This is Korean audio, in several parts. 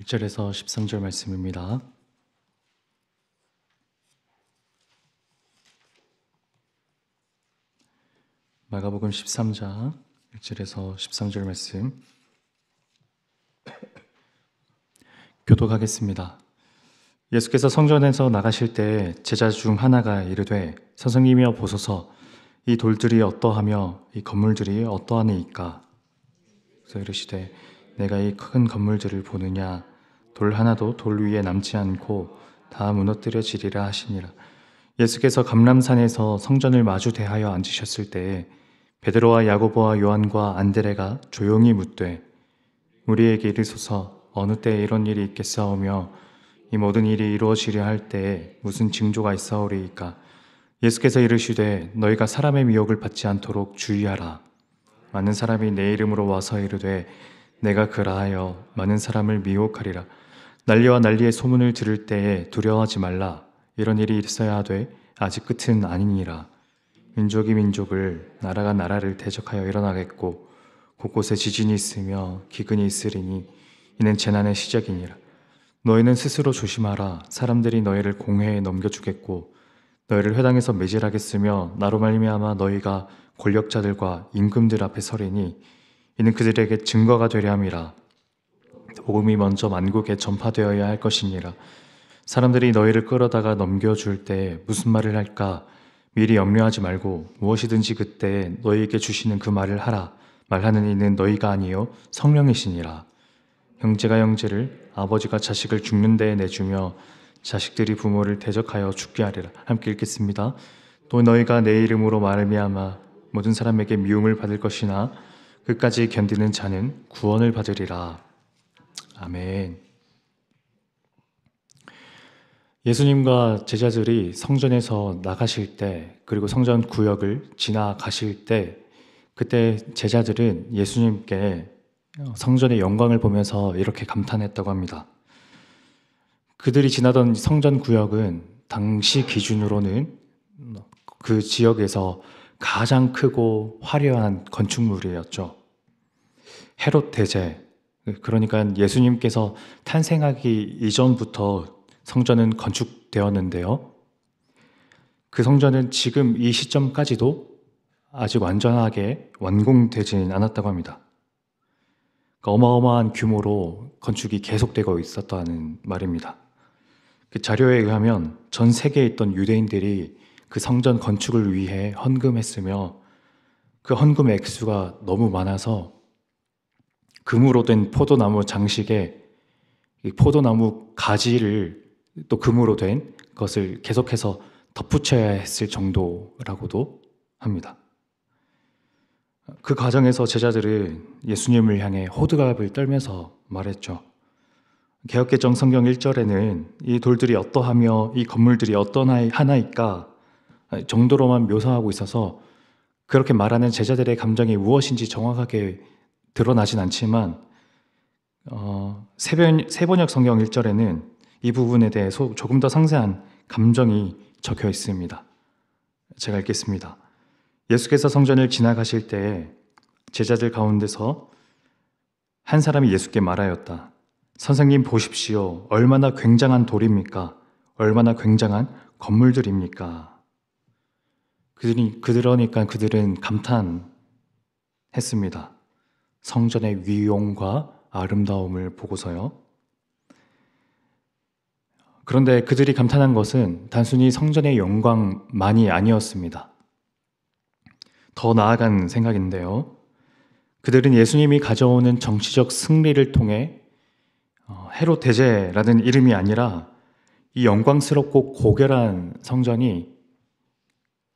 1절에서 13절 말씀입니다. 마가복음 13장 1절에서 13절 말씀 교독하겠습니다. 예수께서 성전에서 나가실 때 제자 중 하나가 이르되 선생님이여 보소서 이 돌들이 어떠하며 이 건물들이 어떠하니이까. 그래서 이르시되 내가 이 큰 건물들을 보느냐 돌 하나도 돌 위에 남지 않고 다 무너뜨려지리라 하시니라. 예수께서 감람산에서 성전을 마주 대하여 앉으셨을 때에 베드로와 야고보와 요한과 안드레가 조용히 묻되 우리에게 이르소서 어느 때에 이런 일이 있겠사오며 이 모든 일이 이루어지려 할 때에 무슨 징조가 있사오리이까. 예수께서 이르시되 너희가 사람의 미혹을 받지 않도록 주의하라. 많은 사람이 내 이름으로 와서 이르되 내가 그라하여 많은 사람을 미혹하리라. 난리와 난리의 소문을 들을 때에 두려워하지 말라. 이런 일이 있어야 하되 아직 끝은 아니니라. 민족이 민족을 나라가 나라를 대적하여 일어나겠고 곳곳에 지진이 있으며 기근이 있으리니 이는 재난의 시작이니라. 너희는 스스로 조심하라. 사람들이 너희를 공회에 넘겨주겠고 너희를 회당에서 매질하겠으며 나로 말미암아 너희가 권력자들과 임금들 앞에 서리니 이는 그들에게 증거가 되려 함이라. 복음이 먼저 만국에 전파되어야 할 것이니라. 사람들이 너희를 끌어다가 넘겨줄 때 무슨 말을 할까 미리 염려하지 말고 무엇이든지 그때 너희에게 주시는 그 말을 하라. 말하는 이는 너희가 아니요 성령이시니라. 형제가 형제를 아버지가 자식을 죽는 데에 내주며 자식들이 부모를 대적하여 죽게 하리라. 함께 읽겠습니다. 또 너희가 내 이름으로 말미암아 모든 사람에게 미움을 받을 것이나 끝까지 견디는 자는 구원을 받으리라. 아멘. 예수님과 제자들이 성전에서 나가실 때 그리고 성전 구역을 지나가실 때 그때 제자들은 예수님께 성전의 영광을 보면서 이렇게 감탄했다고 합니다. 그들이 지나던 성전 구역은 당시 기준으로는 그 지역에서 가장 크고 화려한 건축물이었죠. 헤롯 대제, 그러니까 예수님께서 탄생하기 이전부터 성전은 건축되었는데요. 그 성전은 지금 이 시점까지도 아직 완전하게 완공되지는 않았다고 합니다. 그러니까 어마어마한 규모로 건축이 계속되고 있었다는 말입니다. 그 자료에 의하면 전 세계에 있던 유대인들이 그 성전 건축을 위해 헌금했으며 그 헌금 액수가 너무 많아서 금으로 된 포도나무 장식에 이 포도나무 가지를 또 금으로 된 것을 계속해서 덧붙여야 했을 정도라고도 합니다. 그 과정에서 제자들은 예수님을 향해 호들갑을 떨면서 말했죠. 개역개정 성경 1절에는 이 돌들이 어떠하며 이 건물들이 어떠하나이까 정도로만 묘사하고 있어서 그렇게 말하는 제자들의 감정이 무엇인지 정확하게 드러나진 않지만 세번역 성경 1절에는 이 부분에 대해서 조금 더 상세한 감정이 적혀 있습니다. 제가 읽겠습니다. 예수께서 성전을 지나가실 때 제자들 가운데서 한 사람이 예수께 말하였다. 선생님 보십시오. 얼마나 굉장한 돌입니까? 얼마나 굉장한 건물들입니까? 그러니까 그들은 감탄했습니다. 성전의 위용과 아름다움을 보고서요. 그런데 그들이 감탄한 것은 단순히 성전의 영광만이 아니었습니다. 더 나아간 생각인데요. 그들은 예수님이 가져오는 정치적 승리를 통해 헤롯 대제라는 이름이 아니라 이 영광스럽고 고결한 성전이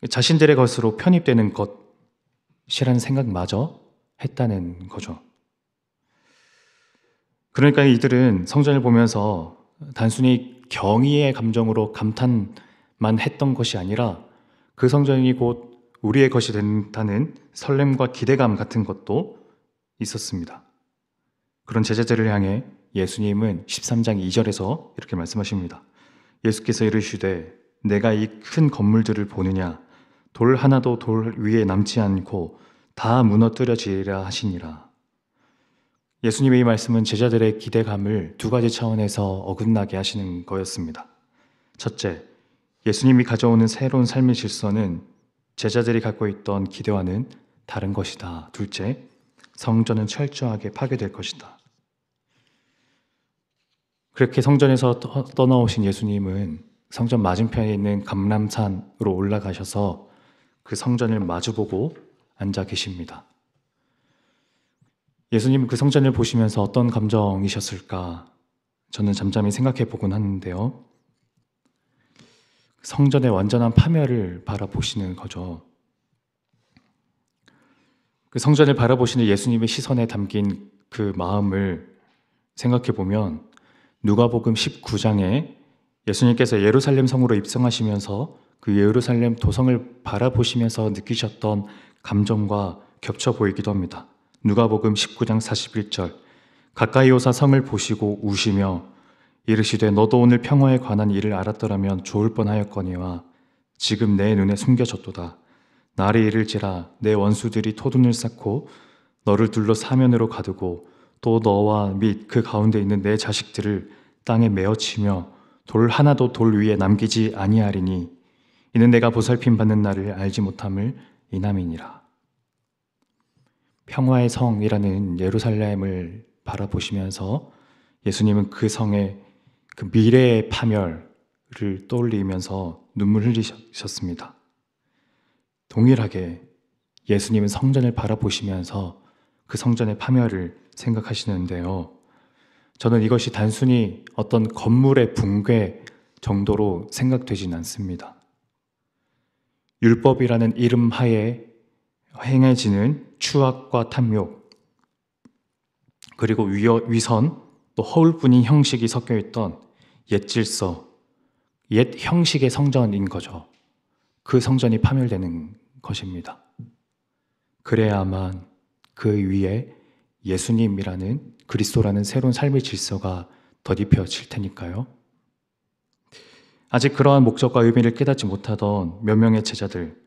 자신들의 것으로 편입되는 것이라는 생각마저 했다는 거죠. 그러니까 이들은 성전을 보면서 단순히 경의의 감정으로 감탄만 했던 것이 아니라 그 성전이 곧 우리의 것이 된다는 설렘과 기대감 같은 것도 있었습니다. 그런 제자들을 향해 예수님은 13장 2절에서 이렇게 말씀하십니다. 예수께서 이르시되 내가 이 큰 건물들을 보느냐 돌 하나도 돌 위에 남지 않고 다 무너뜨려지리라 하시니라. 예수님의 이 말씀은 제자들의 기대감을 두 가지 차원에서 어긋나게 하시는 거였습니다. 첫째, 예수님이 가져오는 새로운 삶의 질서는 제자들이 갖고 있던 기대와는 다른 것이다. 둘째, 성전은 철저하게 파괴될 것이다. 그렇게 성전에서 떠나오신 예수님은 성전 맞은편에 있는 감람산으로 올라가셔서 그 성전을 마주보고 앉아 계십니다. 예수님은 그 성전을 보시면서 어떤 감정이셨을까? 저는 잠잠히 생각해 보곤 하는데요. 성전의 완전한 파멸을 바라보시는 거죠. 그 성전을 바라보시는 예수님의 시선에 담긴 그 마음을 생각해 보면 누가복음 19장에 예수님께서 예루살렘 성으로 입성하시면서 그 예루살렘 도성을 바라보시면서 느끼셨던 감정과 겹쳐 보이기도 합니다. 누가복음 19장 41절, 가까이 오사 성을 보시고 우시며 이르시되 너도 오늘 평화에 관한 일을 알았더라면 좋을 뻔하였거니와 지금 내 눈에 숨겨졌도다. 날이 이를지라 내 원수들이 토둔을 쌓고 너를 둘러 사면으로 가두고 또 너와 및 그 가운데 있는 내 자식들을 땅에 메어치며 돌 하나도 돌 위에 남기지 아니하리니 이는 내가 보살핌 받는 날을 알지 못함을 인함이니라. 평화의 성이라는 예루살렘을 바라보시면서 예수님은 그 성의 그 미래의 파멸을 떠올리면서 눈물 흘리셨습니다. 동일하게 예수님은 성전을 바라보시면서 그 성전의 파멸을 생각하시는데요. 저는 이것이 단순히 어떤 건물의 붕괴 정도로 생각되진 않습니다. 율법이라는 이름 하에 행해지는 추악과 탐욕, 그리고 위선, 또 허울뿐인 형식이 섞여 있던 옛 질서, 옛 형식의 성전인 거죠. 그 성전이 파멸되는 것입니다. 그래야만 그 위에 예수님이라는 그리스도라는 새로운 삶의 질서가 덧입혀질 테니까요. 아직 그러한 목적과 의미를 깨닫지 못하던 몇 명의 제자들,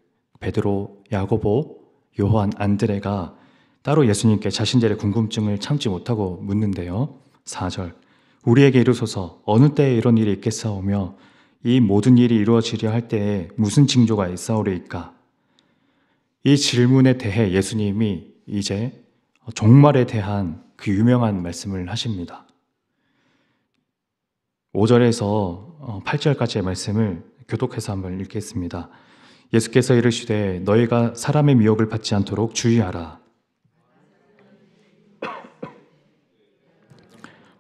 베드로, 야고보, 요한, 안드레가 따로 예수님께 자신들의 궁금증을 참지 못하고 묻는데요. 4절, 우리에게 이르소서 어느 때에 이런 일이 있겠사오며 이 모든 일이 이루어지려 할 때에 무슨 징조가 있사오리이까? 이 질문에 대해 예수님이 이제 종말에 대한 그 유명한 말씀을 하십니다. 5절에서 8절까지의 말씀을 교독해서 한번 읽겠습니다. 예수께서 이르시되 너희가 사람의 미혹을 받지 않도록 주의하라.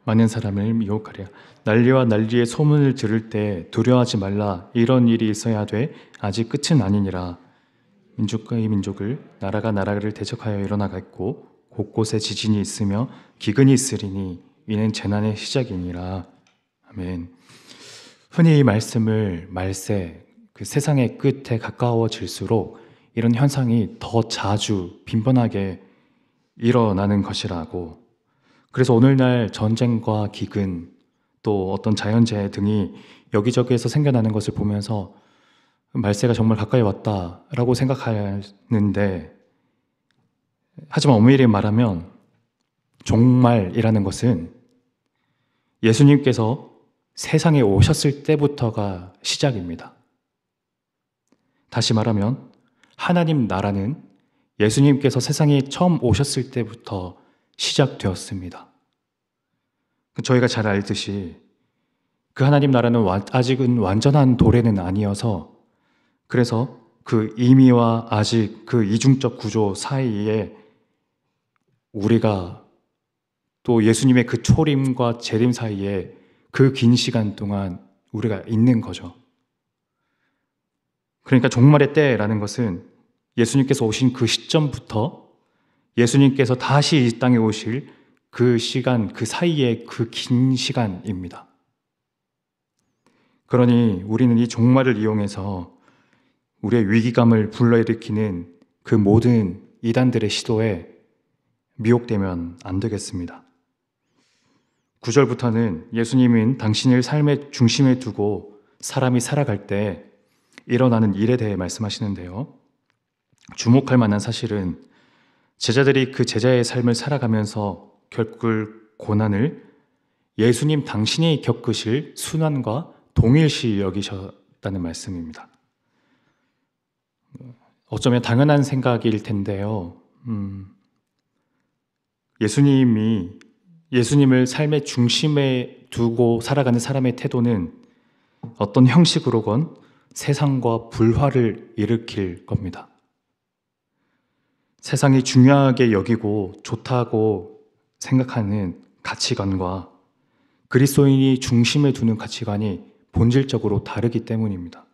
많은 사람을 미혹하랴. 난리와 난리의 소문을 들을 때 두려워하지 말라. 이런 일이 있어야 돼. 아직 끝은 아니니라. 민족과 이 민족을, 나라가 나라를 대적하여 일어나겠고 곳곳에 지진이 있으며 기근이 있으리니 이는 재난의 시작이니라. 아멘. 흔히 이 말씀을 말세, 그 세상의 끝에 가까워질수록 이런 현상이 더 자주 빈번하게 일어나는 것이라고. 그래서 오늘날 전쟁과 기근, 또 어떤 자연재해 등이 여기저기에서 생겨나는 것을 보면서 말세가 정말 가까이 왔다라고 생각하는데, 하지만 엄밀히 말하면 종말이라는 것은 예수님께서 세상에 오셨을 때부터가 시작입니다. 다시 말하면 하나님 나라는 예수님께서 세상에 처음 오셨을 때부터 시작되었습니다. 저희가 잘 알듯이 그 하나님 나라는 아직은 완전한 도래는 아니어서, 그래서 그 이미와 아직 그 이중적 구조 사이에 우리가 또 예수님의 그 초림과 재림 사이에 그 긴 시간 동안 우리가 있는 거죠. 그러니까 종말의 때라는 것은 예수님께서 오신 그 시점부터 예수님께서 다시 이 땅에 오실 그 시간, 그 사이의 그 긴 시간입니다. 그러니 우리는 이 종말을 이용해서 우리의 위기감을 불러일으키는 그 모든 이단들의 시도에 미혹되면 안 되겠습니다. 9절부터는 예수님은 당신을 삶의 중심에 두고 사람이 살아갈 때 일어나는 일에 대해 말씀하시는데요. 주목할 만한 사실은 제자들이 그 제자의 삶을 살아가면서 겪을 고난을 예수님 당신이 겪으실 순환과 동일시 여기셨다는 말씀입니다. 어쩌면 당연한 생각일 텐데요. 예수님을 삶의 중심에 두고 살아가는 사람의 태도는 어떤 형식으로건 세상과 불화를 일으킬 겁니다. 세상이 중요하게 여기고 좋다고 생각하는 가치관과 그리스도인이 중심에 두는 가치관이 본질적으로 다르기 때문입니다.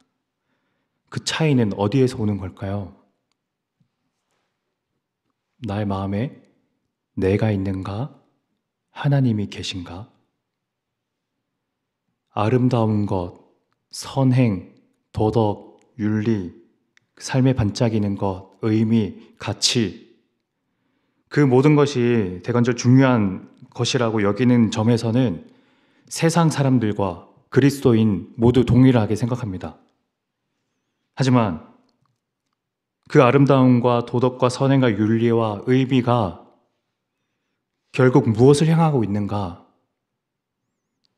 그 차이는 어디에서 오는 걸까요? 나의 마음에 내가 있는가? 하나님이 계신가? 아름다운 것, 선행, 도덕, 윤리, 삶에 반짝이는 것, 의미, 가치, 그 모든 것이 대관절 중요한 것이라고 여기는 점에서는 세상 사람들과 그리스도인 모두 동일하게 생각합니다. 하지만 그 아름다움과 도덕과 선행과 윤리와 의미가 결국 무엇을 향하고 있는가?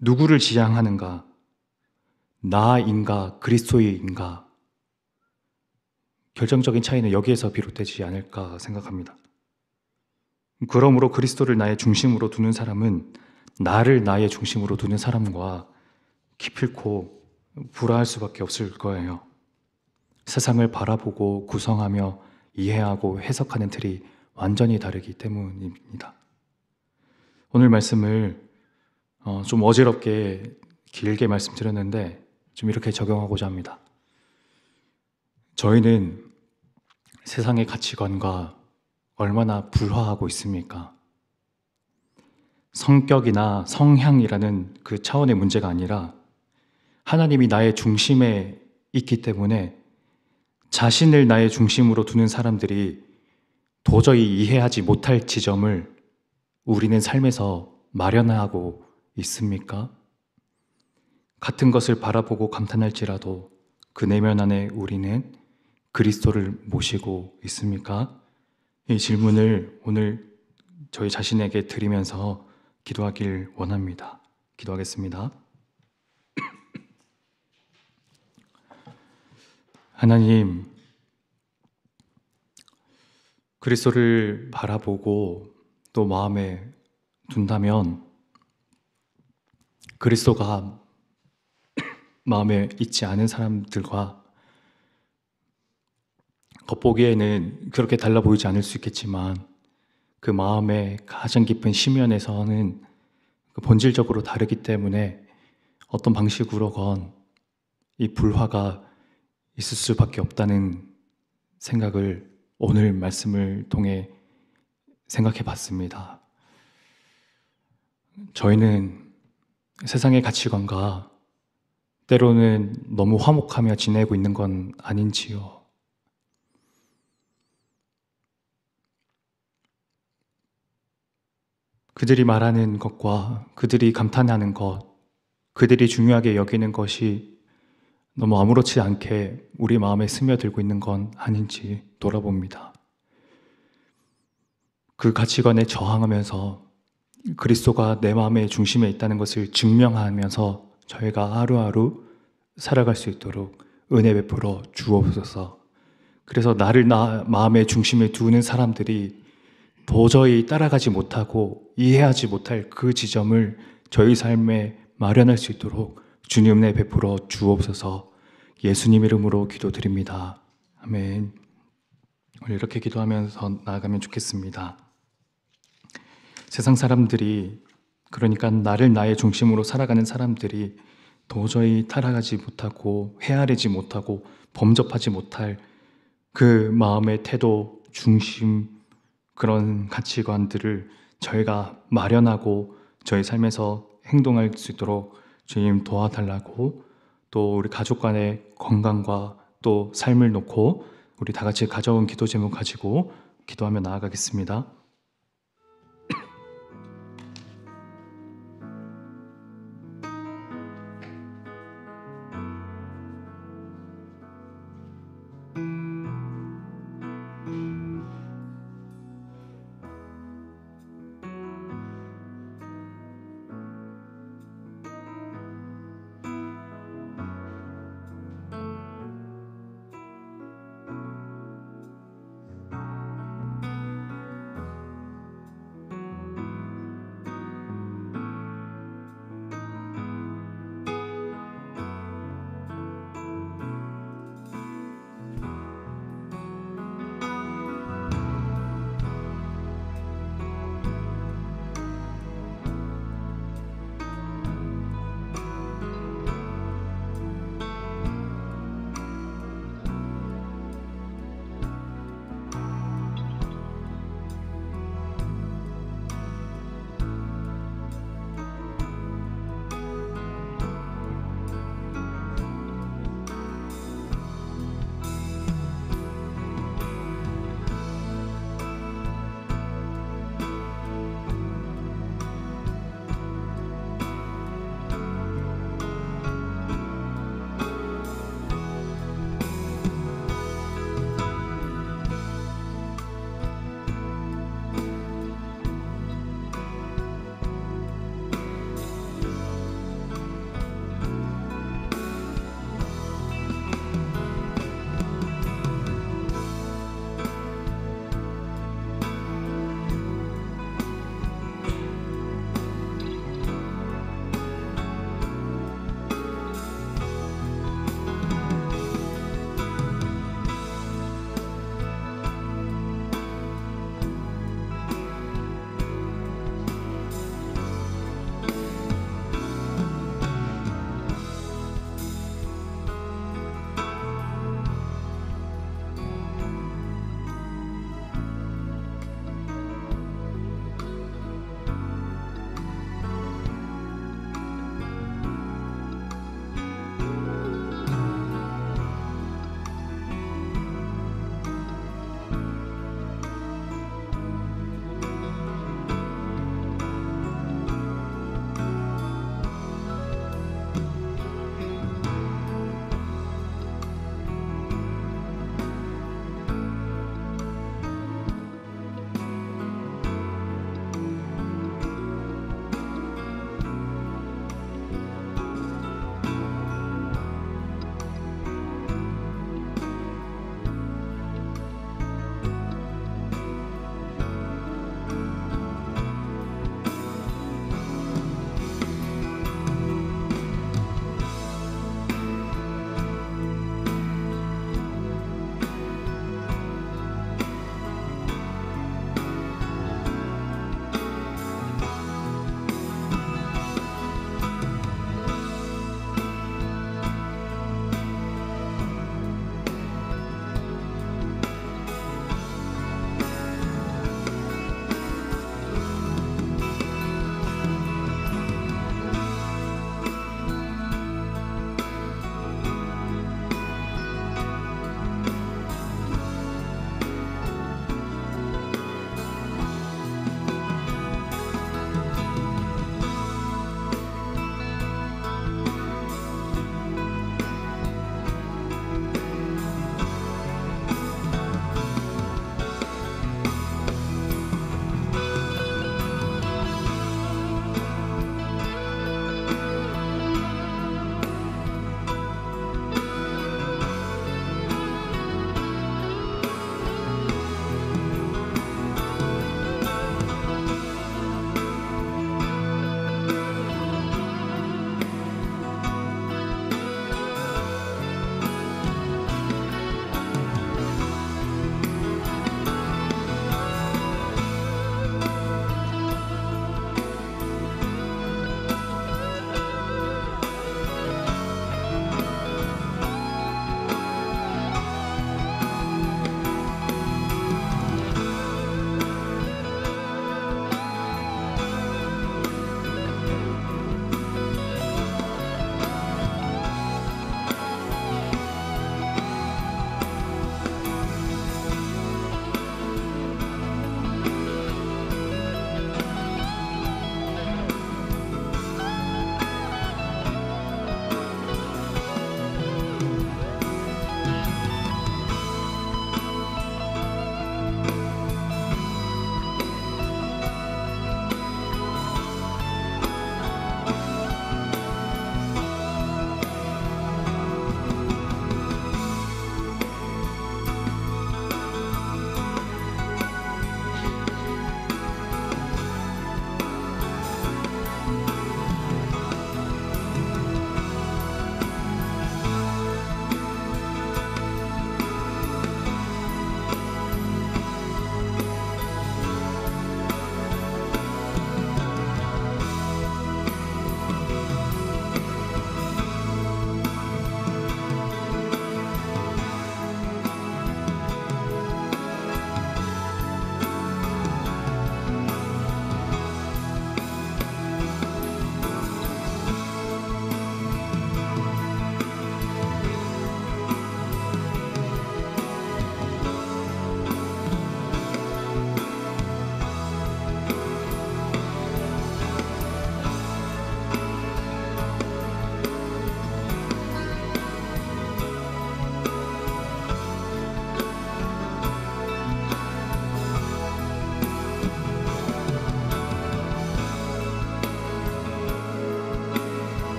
누구를 지향하는가? 나인가? 그리스도인가? 결정적인 차이는 여기에서 비롯되지 않을까 생각합니다. 그러므로 그리스도를 나의 중심으로 두는 사람은 나를 나의 중심으로 두는 사람과 기필코 불화할 수밖에 없을 거예요. 세상을 바라보고 구성하며 이해하고 해석하는 틀이 완전히 다르기 때문입니다. 오늘 말씀을 좀 어지럽게 길게 말씀드렸는데 좀 이렇게 적용하고자 합니다. 저희는 세상의 가치관과 얼마나 불화하고 있습니까? 성격이나 성향이라는 그 차원의 문제가 아니라 하나님이 나의 중심에 있기 때문에 자신을 나의 중심으로 두는 사람들이 도저히 이해하지 못할 지점을 우리는 삶에서 마련하고 있습니까? 같은 것을 바라보고 감탄할지라도 그 내면 안에 우리는 그리스도를 모시고 있습니까? 이 질문을 오늘 저희 자신에게 드리면서 기도하길 원합니다. 기도하겠습니다. 하나님, 그리스도를 바라보고 또 마음에 둔다면 그리스도가 마음에 있지 않은 사람들과 겉보기에는 그렇게 달라 보이지 않을 수 있겠지만 그 마음의 가장 깊은 심연에서는 본질적으로 다르기 때문에 어떤 방식으로건 이 불화가 있을 수밖에 없다는 생각을 오늘 말씀을 통해 생각해 봤습니다. 저희는 세상의 가치관과 때로는 너무 화목하며 지내고 있는 건 아닌지요. 그들이 말하는 것과 그들이 감탄하는 것, 그들이 중요하게 여기는 것이 너무 아무렇지 않게 우리 마음에 스며들고 있는 건 아닌지 돌아봅니다. 그 가치관에 저항하면서 그리스도가 내 마음의 중심에 있다는 것을 증명하면서 저희가 하루하루 살아갈 수 있도록 은혜 베풀어 주옵소서. 그래서 나를 마음의 중심에 두는 사람들이 도저히 따라가지 못하고 이해하지 못할 그 지점을 저희 삶에 마련할 수 있도록 주님 은혜 베풀어 주옵소서. 예수님 이름으로 기도드립니다. 아멘. 오늘 이렇게 기도하면서 나아가면 좋겠습니다. 세상 사람들이, 그러니까 나를 나의 중심으로 살아가는 사람들이 도저히 따라가지 못하고 헤아리지 못하고 범접하지 못할 그 마음의 태도, 중심, 그런 가치관들을 저희가 마련하고 저희 삶에서 행동할 수 있도록 주님 도와달라고, 또 우리 가족 간의 건강과 또 삶을 놓고 우리 다 같이 가져온 기도 제목 가지고 기도하며 나아가겠습니다.